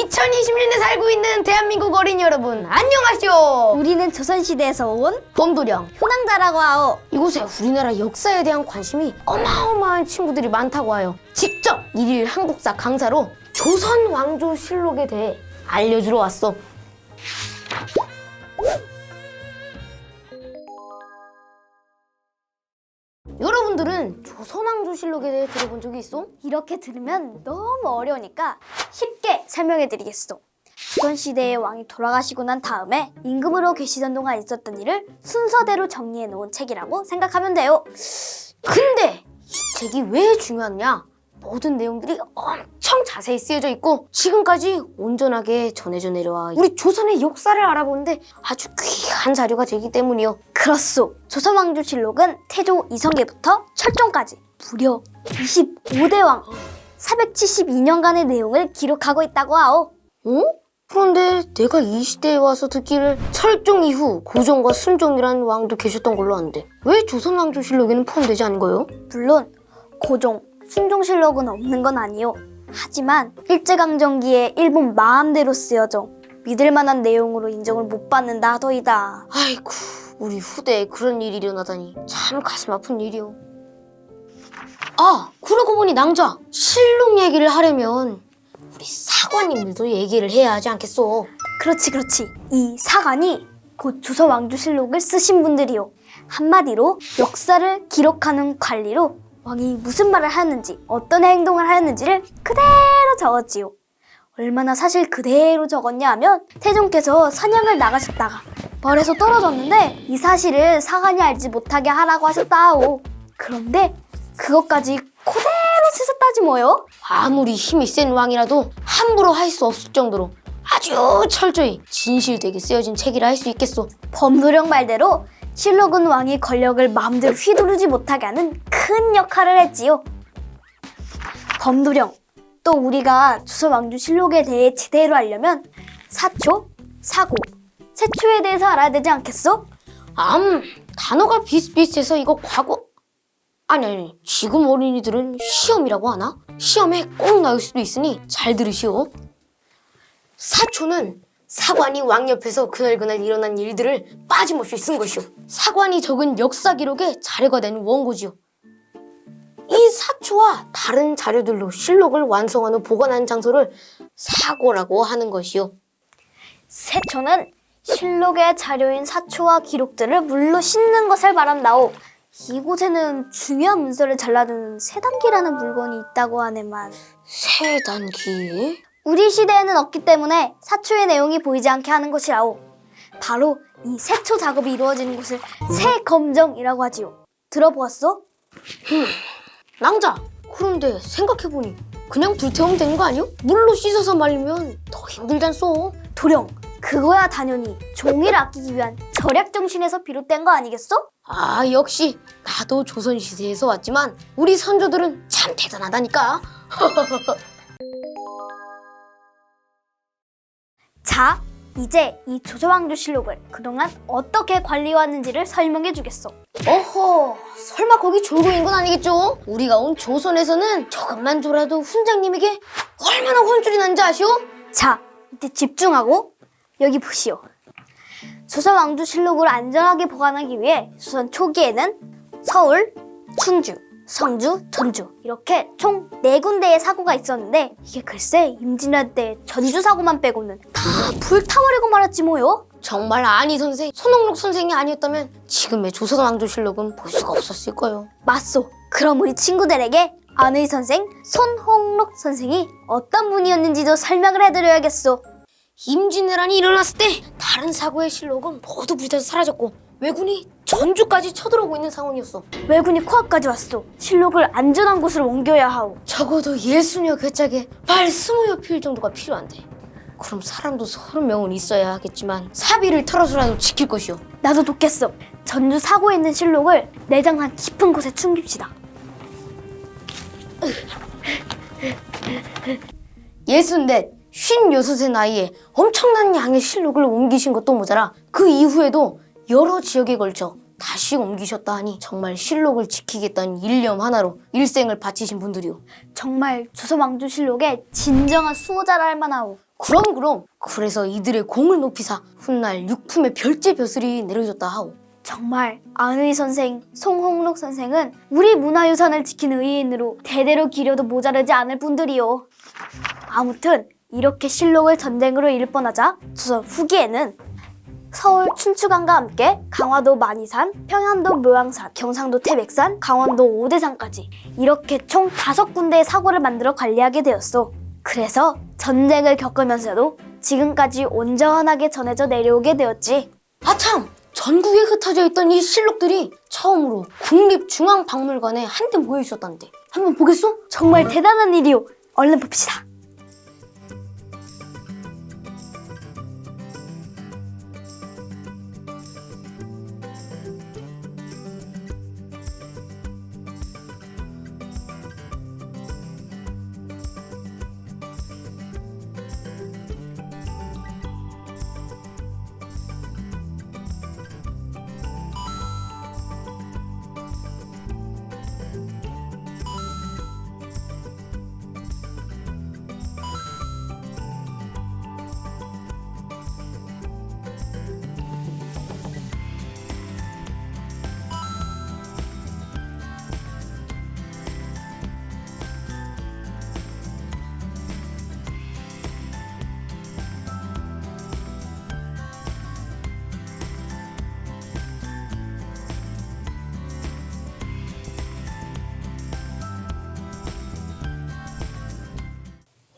2020년에 살고 있는 대한민국 어린이 여러분, 안녕하시오. 우리는 조선시대에서 온 봄도령. 효낭자라고 하오. 이곳에 우리나라 역사에 대한 관심이 어마어마한 친구들이 많다고 하여 직접 일일 한국사 강사로 조선 왕조 실록에 대해 알려주러 왔어. 여러분들은 조선 왕조 실록에 대해 들어본 적이 있어? 이렇게 들으면 너무 어려우니까 쉽게 설명해드리겠소. 조선시대의 왕이 돌아가시고 난 다음에 임금으로 계시던 동안 있었던 일을 순서대로 정리해 놓은 책이라고 생각하면 돼요. 근데 이 책이 왜 중요하냐? 모든 내용들이 엄청 자세히 쓰여져 있고 지금까지 온전하게 전해져 내려와 우리 조선의 역사를 알아보는데 아주 귀한 자료가 되기 때문이요. 그렇소. 조선왕조실록은 태조 이성계부터 철종까지 무려 25대 왕 472년간의 내용을 기록하고 있다고 하오. 어? 그런데 내가 이 시대에 와서 듣기를 철종 이후 고종과 순종이라는 왕도 계셨던 걸로 아는데 왜 조선왕조실록에는 포함되지 않은 거요? 물론 고종, 순종실록은 없는 건 아니요. 하지만 일제강점기에 일본 마음대로 쓰여져 믿을 만한 내용으로 인정을 못 받는다 하더이다. 아이고, 우리 후대에 그런 일이 일어나다니 참 가슴 아픈 일이요. 아, 그러고 보니 낭자, 실록 얘기를 하려면 우리 사관님들도 얘기를 해야 하지 않겠소? 그렇지. 이 사관이 곧 조선왕조실록을 쓰신 분들이요. 한마디로 역사를 기록하는 관리로 왕이 무슨 말을 하였는지 어떤 행동을 하였는지를 그대로 적었지요. 얼마나 사실 그대로 적었냐 하면 태종께서 사냥을 나가셨다가 벌에서 떨어졌는데 이 사실을 사관이 알지 못하게 하라고 하셨다오. 그런데 그것까지 그대로 쓰셨다지 뭐요? 아무리 힘이 센 왕이라도 함부로 할 수 없을 정도로 아주 철저히 진실되게 쓰여진 책이라 할 수 있겠소. 범도령 말대로 실록은 왕이 권력을 마음대로 휘두르지 못하게 하는 큰 역할을 했지요. 범도령, 또 우리가 조선왕조실록에 대해 제대로 알려면 사초, 사고, 세초에 대해서 알아야 되지 않겠소? 단어가 비슷비슷해서 이거 과거... 아니, 지금 어린이들은 시험이라고 하나? 시험에 꼭 나올 수도 있으니 잘 들으시오. 사초는 사관이 왕 옆에서 그날그날 일어난 일들을 빠짐없이 쓴 것이오. 사관이 적은 역사 기록의 자료가 된 원고지요. 이 사초와 다른 자료들로 실록을 완성하는 보관하는 장소를 사고라고 하는 것이요. 세초는 실록의 자료인 사초와 기록들을 물로 씻는 것을 말한다오. 이곳에는 중요한 문서를 잘라두는 세단기라는 물건이 있다고 하네만 세단기? 우리 시대에는 없기 때문에 사초의 내용이 보이지 않게 하는 것이라오. 바로 이 세초 작업이 이루어지는 곳을 세검정이라고 하지요. 들어보았어? 낭자, 그런데 생각해보니 그냥 불태우면 되는 거 아니요? 물로 씻어서 말리면 더 힘들잖소. 도령, 그거야 당연히 종이를 아끼기 위한 절약 정신에서 비롯된 거 아니겠어? 아, 역시 나도 조선시대에서 왔지만 우리 선조들은 참 대단하다니까. 자, 이제 이 조선왕조실록을 그동안 어떻게 관리해왔는지를 설명해주겠어. 어허, 설마 거기 졸고 있는 건 아니겠죠? 우리가 온 조선에서는 조금만 졸아도 훈장님에게 얼마나 혼쭐이 난지 아시오? 자, 이때 집중하고 여기 보시오. 조선왕조실록을 안전하게 보관하기 위해 조선 초기에는 서울, 충주, 성주, 전주 이렇게 총 4군데의 사고가 있었는데 이게 글쎄 임진왜란 때 전주 사고만 빼고는 다 불타버리고 말았지 뭐요? 정말 안희 선생, 손홍록 선생이 아니었다면 지금의 조선왕조실록은 볼 수가 없었을 거요. 맞소. 그럼 우리 친구들에게 안의 선생, 손홍록 선생이 어떤 분이었는지도 설명을 해드려야겠소. 임진왜란이 일어났을 때 다른 사고의 실록은 모두 불타서 사라졌고 왜군이 전주까지 쳐들어오고 있는 상황이었어. 왜군이 코앞까지 왔소. 실록을 안전한 곳으로 옮겨야 하오. 적어도 60여 궤짝에 말 20여 필 정도가 필요한데 그럼 사람도 30명은 있어야 하겠지만 사비를 털어서라도 지킬 것이오. 나도 돕겠어. 전주 사고에 있는 실록을 내장산 깊은 곳에 숨깁시다. 64, 56의 나이에 엄청난 양의 실록을 옮기신 것도 모자라 그 이후에도 여러 지역에 걸쳐 다시 옮기셨다 하니 정말 실록을 지키겠다는 일념 하나로 일생을 바치신 분들이오. 정말 조선왕조실록의 진정한 수호자라 할 만하오. 그럼. 그래서 이들의 공을 높이사 훗날 육품의 별제 벼슬이 내려졌다 하오. 정말 안의 선생, 송홍록 선생은 우리 문화유산을 지키는 의인으로 대대로 기려도 모자르지 않을 분들이요. 아무튼 이렇게 실록을 전쟁으로 잃을 뻔하자 조선 후기에는 서울 춘추관과 함께 강화도 만이산, 평안도 묘양산, 경상도 태백산, 강원도 오대산까지 이렇게 총 5군데의 사고를 만들어 관리하게 되었어. 그래서 전쟁을 겪으면서도 지금까지 온전하게 전해져 내려오게 되었지. 아참! 전국에 흩어져 있던 이 실록들이 처음으로 국립중앙박물관에 한데 모여 있었다는데 한번 보겠어? 정말 대단한 일이요. 얼른 봅시다.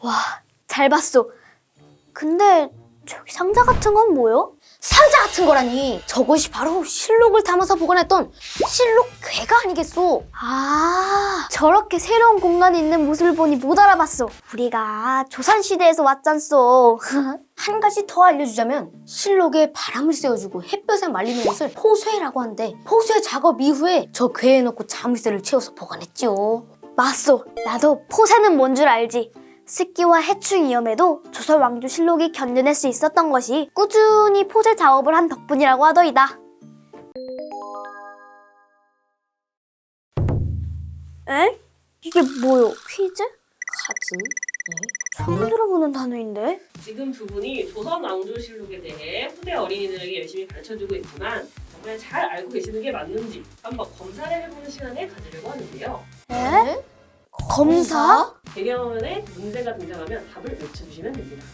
와, 잘 봤어. 근데 저기 상자 같은 건 뭐요? 상자 같은 거라니! 저것이 바로 실록을 담아서 보관했던 실록괴가 아니겠소? 아, 저렇게 새로운 공간이 있는 모습을 보니 못 알아봤어. 우리가 조선시대에서 왔잖소. 한 가지 더 알려주자면 실록에 바람을 쐬어주고 햇볕에 말리는 것을 포쇄라고 하는데 포쇄 작업 이후에 저 괴에 넣고 자물쇠를 채워서 보관했죠. 맞소. 나도 포쇄는 뭔 줄 알지. 습기와 해충 위험에도 조선 왕조 실록이 견뎌낼 수 있었던 것이 꾸준히 포쇄 작업을 한 덕분이라고 하더이다. 에? 이게 뭐요? 퀴즈? 카즈? 처음 들어보는 단어인데? 지금 두 분이 조선 왕조실록에 대해 후대 어린이들에게 열심히 가르쳐주고 있지만 정말 잘 알고 계시는 게 맞는지 한번 검사를 해보는 시간을 가지려고 하는데요. 에? 검사? 배경화면에 문제가 등장하면 답을 외쳐주시면 됩니다.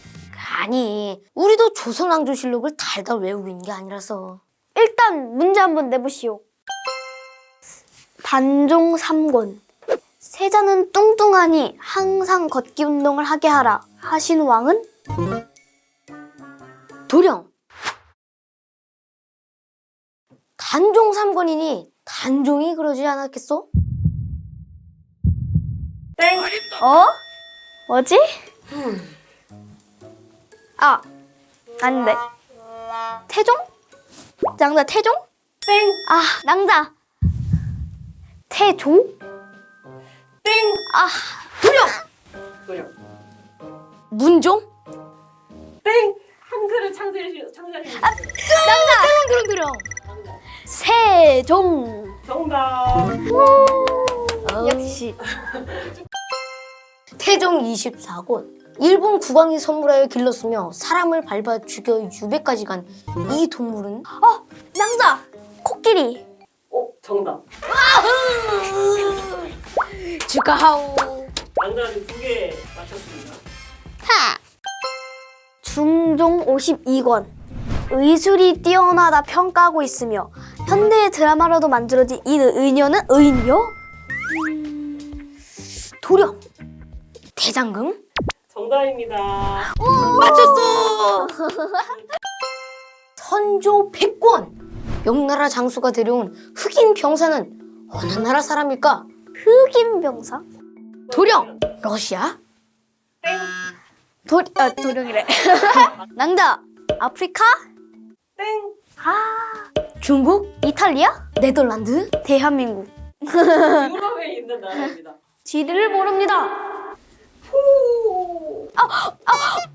아니, 우리도 조선왕조실록을 달달 외우고 있는 게 아니라서. 일단 문제 한번 내보시오. 단종 3권. 세자는 뚱뚱하니 항상 걷기 운동을 하게 하라 하신 왕은? 도령! 단종 3권이니 단종이 그러지 않았겠소? 땡! 어? 뭐지? 아, 아닌데. 태종? 낭자 태종? 땡! 아, 낭자. 태종? 땡! 아, 그래요. 문종? 땡! 한글을 창제하시면 도령! 세종. 정답! 역시. 태종 24권. 일본 국왕이 선물하여 길렀으며 사람을 밟아 죽여 유배까지 간 이 동물은? 낭자. 코끼리. 정답! 축하하오. 남자는 2개 맞췄습니다. 중종 52권. 의술이 뛰어나다 평가하고 있으며 현대의 드라마로도 만들어진 이 의녀는 의인요? 도령! 대장금? 정답입니다. 맞췄어! 선조 100권! 명나라 장수가 데려온 흑인 병사는 어느 나라 사람일까? 흑인 병사? 도령! 러시아? 땡! 도령이래. 낭자. 아프리카? 땡! 중국? 이탈리아? 네덜란드? 대한민국. 유럽에 있는 나라입니다. 지리를 모릅니다. 후!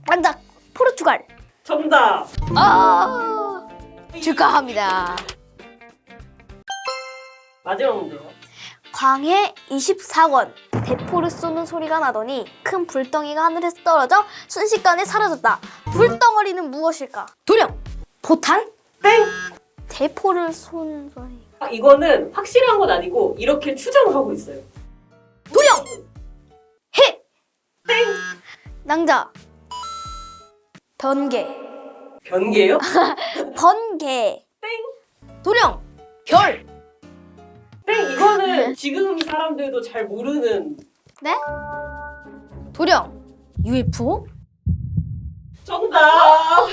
낭자. 포르투갈. 정답! 축하합니다. 마지막 문제요. 광해 24권. 대포를 쏘는 소리가 나더니 큰 불덩이가 하늘에서 떨어져 순식간에 사라졌다. 불덩어리는 무엇일까? 도령! 포탄? 땡! 대포를 쏘는 소리. 아, 이거는 확실한 건 아니고 이렇게 추정하고 있어요. 도령! 해! 땡! 낭자. 번개. 변개요? 번개. 도령! 별! 땡! 이거는 지금 사람들도 잘 모르는 네? 도령! UFO? 정답!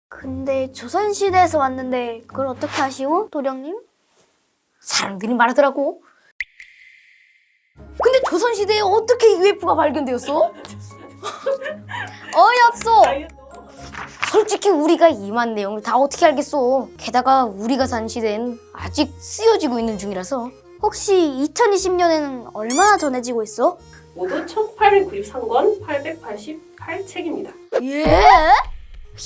근데 조선시대에서 왔는데 그걸 어떻게 아시오? 도령님? 사람들이 말하더라고. 근데 조선시대에 어떻게 UFO가 발견되었어? 어이없소. 솔직히 우리가 임한 내용을 다 어떻게 알겠어. 게다가 우리가 산 시대엔 아직 쓰여지고 있는 중이라서. 혹시 2020년에는 얼마나 전해지고 있어? 모두 1893권 888책입니다. 예?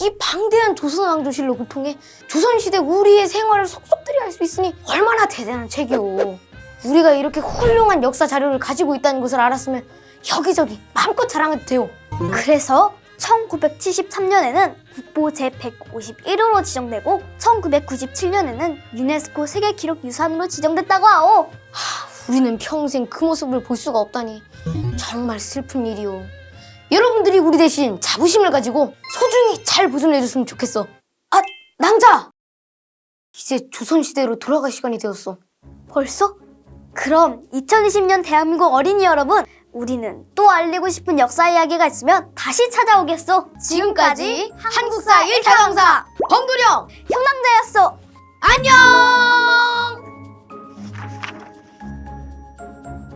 이 방대한 조선왕조실록을 통해 조선시대 우리의 생활을 속속들이 알 수 있으니 얼마나 대단한 책이오. 우리가 이렇게 훌륭한 역사 자료를 가지고 있다는 것을 알았으면 여기저기 마음껏 자랑해도 돼요. 그래서 1973년에는 국보 제151호로 지정되고 1997년에는 유네스코 세계기록유산으로 지정됐다고 하오. 우리는 평생 그 모습을 볼 수가 없다니 정말 슬픈 일이오. 여러분들이 우리 대신 자부심을 가지고 소중히 잘 보존해줬으면 좋겠어. 아, 낭자! 이제 조선시대로 돌아갈 시간이 되었어. 벌써? 그럼 2020년 대한민국 어린이 여러분, 우리는 또 알리고 싶은 역사 이야기가 있으면 다시 찾아오겠소. 지금까지 한국사 1차 강사 범도령 형남자였어. 안녕!